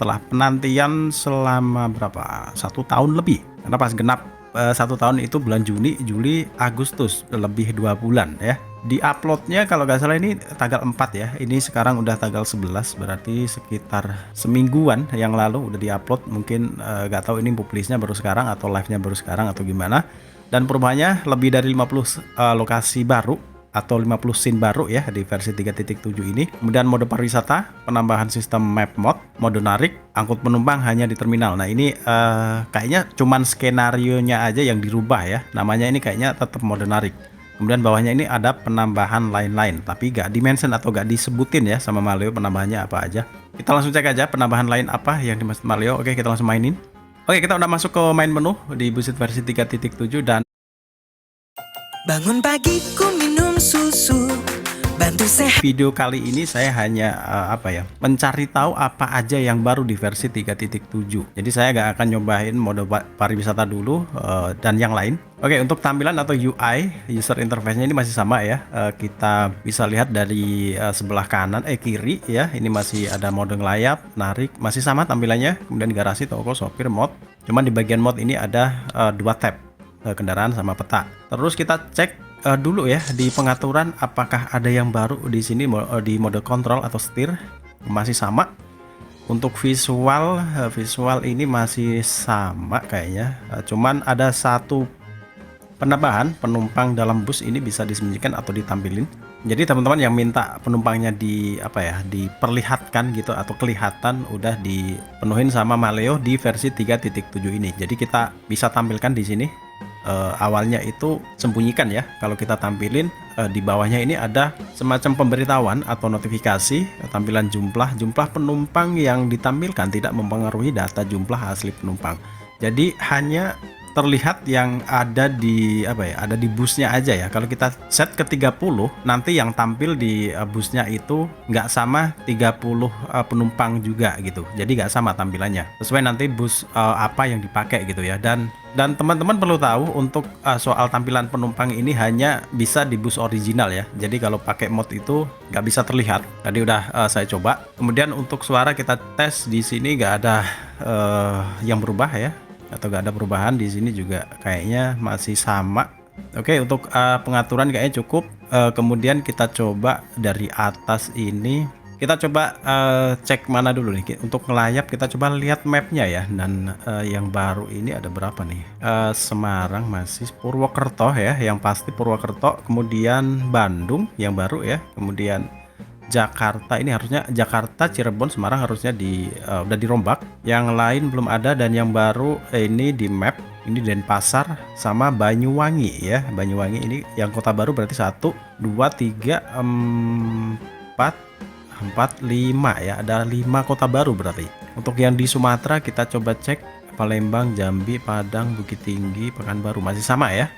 setelah penantian selama berapa? 1 tahun lebih. Karena pas genap 1 tahun itu bulan Juni, Juli, Agustus, lebih 2 bulan ya. Di uploadnya kalau nggak salah ini tanggal 4 ya. Ini sekarang udah tanggal 11, berarti sekitar semingguan yang lalu udah diupload. Mungkin nggak tahu ini publisnya baru sekarang atau live-nya baru sekarang atau gimana. Dan perubahannya lebih dari 50 lokasi baru atau 50 scene baru ya di versi 3.7 ini. Kemudian mode pariwisata, penambahan sistem map mode narik, angkut penumpang hanya di terminal. Nah ini kayaknya cuman skenarionya aja yang dirubah ya. Namanya ini kayaknya tetap mode narik. Kemudian bawahnya ini ada penambahan lain-lain, tapi gak dimention atau gak disebutin ya sama Maleo penambahannya apa aja. Kita langsung cek aja penambahan lain apa yang dimaksud Maleo. Oke, kita langsung mainin. Oke, kita udah masuk ke main menu di Busit versi 3.7 dan bangun pagi ku minum susu, bantu sehat. Video kali ini saya hanya mencari tahu apa aja yang baru di versi 3.7. Jadi saya gak akan nyobain mode pariwisata dulu dan yang lain. Oke, untuk tampilan atau UI user interface-nya ini masih sama ya. Kita bisa lihat dari sebelah kanan kiri ya. Ini masih ada mode ngelayap, narik, masih sama tampilannya. Kemudian garasi, toko, sopir, mod. Cuman di bagian mod ini ada 2 tab. Kendaraan sama peta. Terus kita cek dulu ya di pengaturan apakah ada yang baru di sini di mode kontrol atau setir masih sama. Untuk visual ini masih sama kayaknya. Cuman ada satu penambahan penumpang dalam bus ini bisa disembunyikan atau ditampilin. Jadi teman-teman yang minta penumpangnya diperlihatkan gitu atau kelihatan udah dipenuhin sama Maleo di versi 3.7 ini. Jadi kita bisa tampilkan di sini. Awalnya itu sembunyikan ya. Kalau kita tampilin di bawahnya ini ada semacam pemberitahuan atau notifikasi tampilan jumlah penumpang yang ditampilkan tidak mempengaruhi data jumlah asli penumpang. Jadi hanya terlihat yang ada di ada di busnya aja ya. Kalau kita set ke 30, nanti yang tampil di busnya itu nggak sama 30 penumpang juga gitu. Jadi nggak sama tampilannya. Sesuai nanti bus apa yang dipakai gitu ya. Dan teman-teman perlu tahu untuk soal tampilan penumpang ini hanya bisa di bus original ya. Jadi kalau pakai mod itu nggak bisa terlihat. Tadi udah saya coba. Kemudian untuk suara kita tes di sini nggak ada yang berubah ya. Atau gak ada perubahan di sini juga kayaknya masih sama. Oke, untuk pengaturan kayaknya cukup. Kemudian kita coba dari atas ini, kita coba cek mana dulu nih. Untuk ngelayap kita coba lihat mapnya ya. Dan yang baru ini ada berapa nih? Semarang masih Purwokerto ya, yang pasti Purwokerto. Kemudian Bandung yang baru ya. Kemudian Jakarta, ini harusnya Jakarta, Cirebon, Semarang harusnya udah dirombak. Yang lain belum ada dan yang baru ini di map ini Denpasar sama Banyuwangi ya. Banyuwangi ini yang kota baru berarti 1, 2, 3, 4, 5 ya. Ada 5 kota baru berarti. Untuk yang di Sumatera kita coba cek Palembang, Jambi, Padang, Bukit Tinggi, Pekanbaru masih sama ya.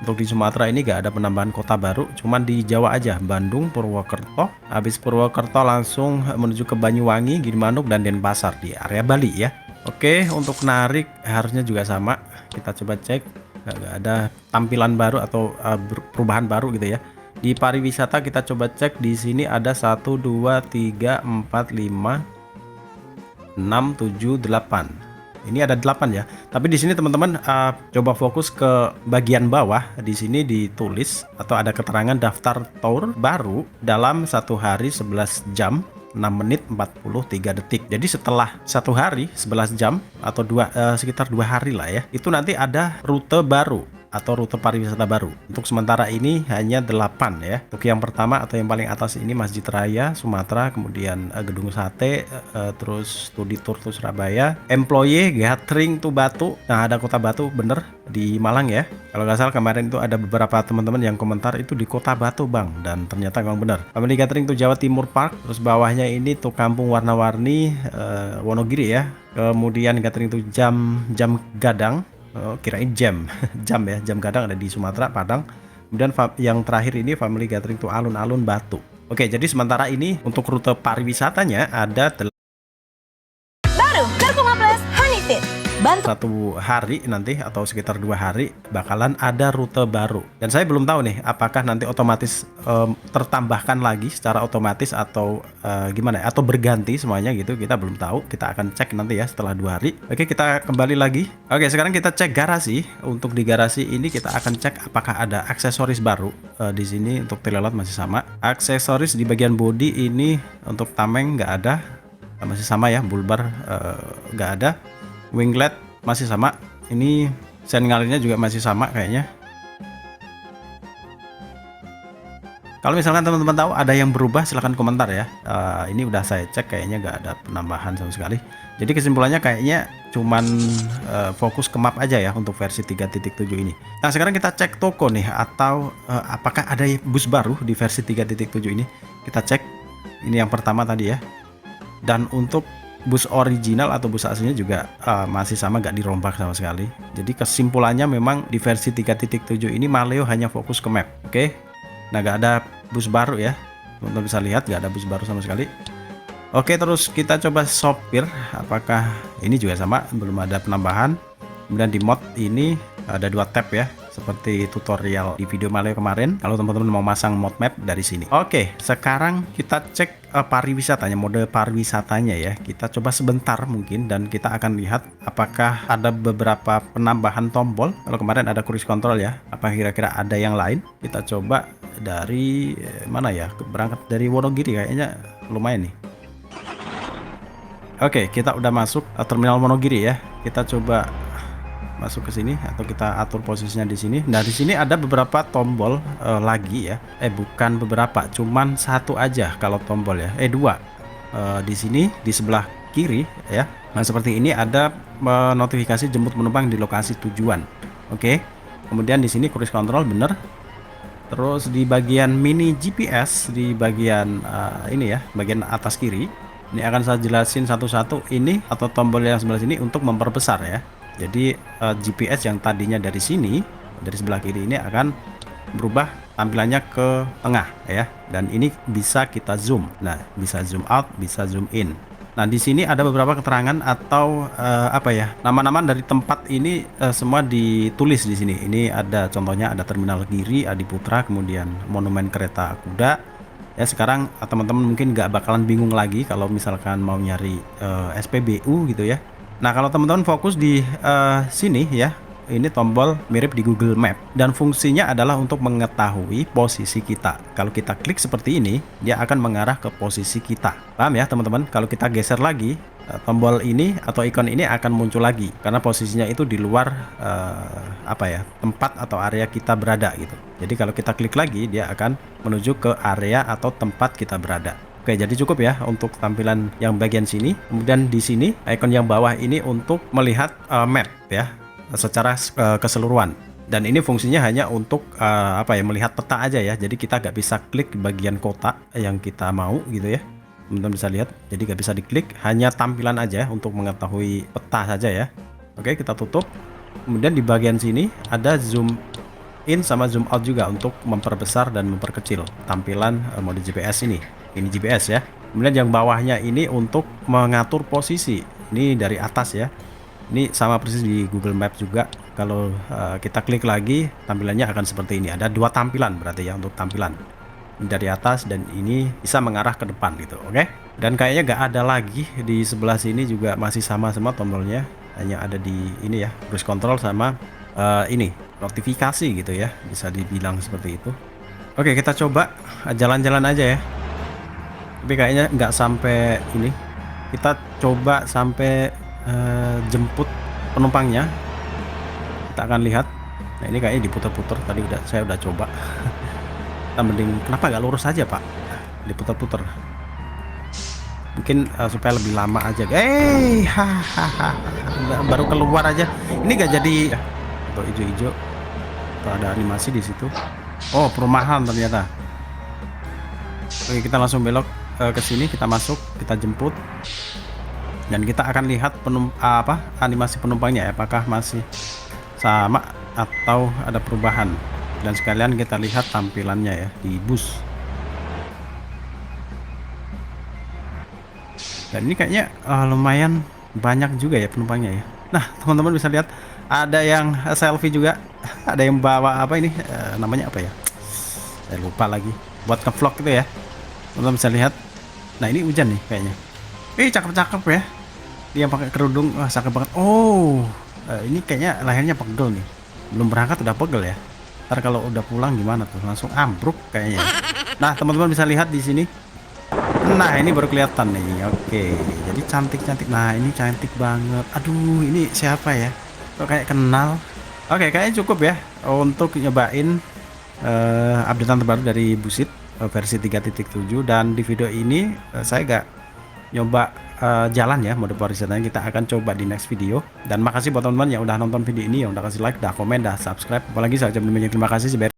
Untuk di Sumatera ini gak ada penambahan kota baru, cuman di Jawa aja, Bandung, Purwokerto. Habis Purwokerto langsung menuju ke Banyuwangi, Gilimanuk, dan Denpasar di area Bali ya. Oke, untuk narik harusnya juga sama. Kita coba cek, gak ada tampilan baru atau perubahan baru gitu ya. Di pariwisata kita coba cek di sini ada 1, 2, 3, 4, 5, 6, 7, 8. Ini ada 8 ya. Tapi di sini teman-teman coba fokus ke bagian bawah. Di sini ditulis atau ada keterangan daftar tour baru dalam 1 hari 11 jam 6 menit 43 detik. Jadi setelah 1 hari 11 jam atau sekitar 2 hari lah ya. Itu nanti ada rute baru atau rute pariwisata baru. Untuk sementara ini hanya 8 ya. Untuk yang pertama atau yang paling atas ini Masjid Raya Sumatera, kemudian Gedung Sate, terus Studi Tour to Surabaya, Employee Gathering to Batu. Nah, ada Kota Batu bener di Malang ya. Kalau nggak salah kemarin itu ada beberapa teman-teman yang komentar itu di Kota Batu Bang, dan ternyata memang bener. Family Gathering to Jawa Timur Park, terus bawahnya ini tuh Kampung Warna-Warni Wonogiri ya. Kemudian Gathering to Jam Gadang. Oh, kirain jam ya, Jam Gadang ada di Sumatera, Padang. Kemudian yang terakhir ini Family Gathering to Alun-Alun Batu. Oke, jadi sementara ini untuk rute pariwisatanya ada baru Kurkuma Plus Honey Fit. Bantu. 1 hari nanti atau sekitar 2 hari bakalan ada rute baru. Dan saya belum tahu nih apakah nanti otomatis tertambahkan lagi secara otomatis atau gimana ya, atau berganti semuanya gitu. Kita belum tahu. Kita akan cek nanti ya setelah 2 hari. Oke, kita kembali lagi. Oke, sekarang kita cek garasi. Untuk di garasi ini kita akan cek apakah ada aksesoris baru. Di sini untuk telelot masih sama. Aksesoris di bagian body ini untuk tameng nggak ada, masih sama ya. Bulbar nggak ada. Winglet masih sama. Ini sen ngalinnya juga masih sama kayaknya. Kalau misalkan teman-teman tahu ada yang berubah silahkan komentar ya. Ini udah saya cek kayaknya nggak ada penambahan sama sekali. Jadi kesimpulannya kayaknya cuman fokus ke map aja ya untuk versi 3.7 ini. Nah sekarang kita cek toko nih, atau apakah ada bus baru di versi 3.7 ini. Kita cek. Ini yang pertama tadi ya. Dan untuk bus original atau bus aslinya juga masih sama, gak dirombak sama sekali. Jadi kesimpulannya memang di versi 3.7 ini Maleo hanya fokus ke map. Oke. Nah gak ada bus baru ya, teman-teman bisa lihat gak ada bus baru sama sekali. Oke, terus kita coba sopir, apakah ini juga sama, belum ada penambahan. Kemudian di mod ini ada 2 tab ya, seperti tutorial di video Maleo kemarin. Kalau teman-teman mau masang mod map dari sini. Oke, sekarang kita cek pariwisatanya, mode pariwisatanya ya. Kita coba sebentar mungkin dan kita akan lihat apakah ada beberapa penambahan tombol. Kalau kemarin ada cruise control ya, apa kira-kira ada yang lain? Kita coba dari mana ya? Berangkat dari Wonogiri kayaknya lumayan nih. Oke, kita udah masuk terminal Wonogiri ya. Kita coba masuk ke sini atau kita atur posisinya di sini. Nah, di sini ada beberapa tombol lagi ya. Bukan beberapa, cuman 1 aja kalau tombol ya. 2. Di sini di sebelah kiri ya. Nah, seperti ini ada notifikasi jemput penumpang di lokasi tujuan. Oke. Kemudian di sini cruise control bener. Terus di bagian mini GPS di bagian ini ya, bagian atas kiri. Ini akan saya jelasin satu-satu ini atau tombol yang sebelah sini untuk memperbesar ya. Jadi GPS yang tadinya dari sini, dari sebelah kiri ini akan berubah tampilannya ke tengah ya. Dan ini bisa kita zoom. Nah, bisa zoom out, bisa zoom in. Nah, di sini ada beberapa keterangan atau apa ya, nama-nama dari tempat ini semua ditulis di sini. Ini ada contohnya, ada Terminal Giri, Adiputra, kemudian Monumen Kereta Kuda. Ya, sekarang teman-teman mungkin nggak bakalan bingung lagi kalau misalkan mau nyari SPBU gitu ya. Nah, kalau teman-teman fokus di sini ya, ini tombol mirip di Google Map dan fungsinya adalah untuk mengetahui posisi kita. Kalau kita klik seperti ini, dia akan mengarah ke posisi kita. Paham ya, teman-teman? Kalau kita geser lagi, tombol ini atau ikon ini akan muncul lagi karena posisinya itu di luar apa ya, tempat atau area kita berada gitu. Jadi kalau kita klik lagi, dia akan menuju ke area atau tempat kita berada. Oke, jadi cukup ya untuk tampilan yang bagian sini. Kemudian di sini ikon yang bawah ini untuk melihat map ya secara keseluruhan. Dan ini fungsinya hanya untuk apa ya, melihat peta aja ya. Jadi kita nggak bisa klik bagian kota yang kita mau gitu ya. Teman-teman bisa lihat. Jadi nggak bisa diklik, hanya tampilan aja untuk mengetahui peta saja ya. Oke, kita tutup. Kemudian di bagian sini ada zoom in sama zoom out juga untuk memperbesar dan memperkecil tampilan mode GPS ini. Ini GPS ya. Kemudian yang bawahnya ini untuk mengatur posisi. Ini dari atas ya. Ini sama persis di Google Map juga. Kalau kita klik lagi, tampilannya akan seperti ini. Ada 2 tampilan berarti ya untuk tampilan. Ini dari atas dan ini bisa mengarah ke depan gitu. Oke. Dan kayaknya nggak ada lagi di sebelah sini juga masih sama semua tombolnya. Hanya ada di ini ya, cruise control sama ini notifikasi gitu ya. Bisa dibilang seperti itu. Oke, kita coba jalan-jalan aja ya. Tapi kayaknya nggak sampai ini. Kita coba sampai jemput penumpangnya. Kita akan lihat. Nah, ini kayaknya diputar-putar. Tadi saya udah coba. Kita mending, kenapa nggak lurus aja Pak? Diputar-putar. Mungkin supaya lebih lama aja. Baru keluar aja. Ini nggak jadi. Atau hijau-hijau. Atau ada animasi di situ. Oh, perumahan ternyata. Oke, kita langsung belok ke sini, kita masuk, kita jemput, dan kita akan lihat animasi penumpangnya ya, apakah masih sama atau ada perubahan. Dan sekalian kita lihat tampilannya ya di bus. Dan ini kayaknya lumayan banyak juga ya penumpangnya ya. Nah, teman-teman bisa lihat ada yang selfie juga, ada yang bawa apa ini namanya apa ya? Saya lupa lagi. Buat ke-vlog gitu ya. Teman-teman bisa lihat. Nah, ini hujan nih kayaknya. Cakep-cakep ya. Dia pakai kerudung, wah cakep banget. Oh, ini kayaknya lehernya pegel nih. Belum berangkat udah pegel ya. Ntar kalau udah pulang gimana tuh? Langsung ambruk kayaknya. Nah, teman-teman bisa lihat di sini. Nah, ini baru kelihatan nih. Oke, jadi cantik-cantik. Nah, ini cantik banget. Aduh, ini siapa ya? Kok kayak kenal? Oke, kayaknya cukup ya untuk nyobain updatean terbaru dari Busit versi 3.7. Dan di video ini saya gak nyoba jalan ya mode pariwisatanya. Kita akan coba di next video. Dan makasih buat teman-teman yang udah nonton video ini, yang udah kasih like, udah komen, udah subscribe. Apalagi saya ucapin banyak terima kasih.